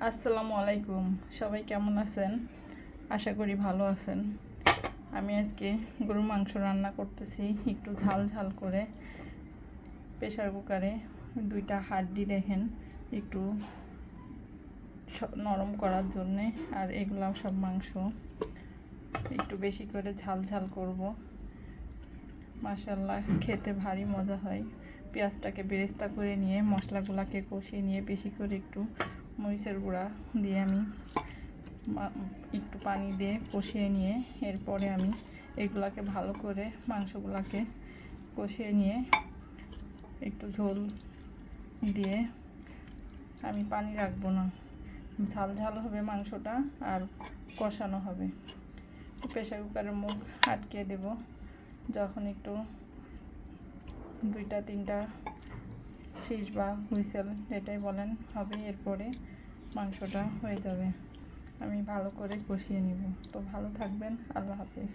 আসসালামু আলাইকুম, সবাই কেমন আছেন? আশা করি ভালো আছেন। আমি আজকে গরুর মাংস রান্না করতেছি একটু ঝাল ঝাল করে। প্রেসার কুকারে দুইটা হাড্ডি দেখেন একটু নরম করার জন্যে, আর এগুলা সব মাংস একটু বেশি করে ঝাল ঝাল করব। মাশাআল্লাহ, খেতে ভারী মজা হয়। পেঁয়াজটাকে বেরেস্তা করে নিয়ে মশলাগুলোকে কষিয়ে নিয়ে বেশি করে একটু মরিচের গুঁড়া দিয়ে আমি একটু পানি দিয়ে কষিয়ে নিয়ে এরপরে আমি এগুলাকে ভালো করে মাংসগুলোকে কষিয়ে নিয়ে একটু ঝোল দিয়ে আমি পানি রাখবো না, ঝাল ঝাল হবে মাংসটা আর কষানো হবে। প্রেসার কুকারের মুখ আটকে দেব, যখন একটু 2-3টা শীষ বা হুইসেল যেটাই বলেন হবে, এরপরে মাংসটা হয়ে যাবে। আমি ভালো করে কষিয়ে নিব। তো ভালো থাকবেন, আল্লাহ হাফেজ।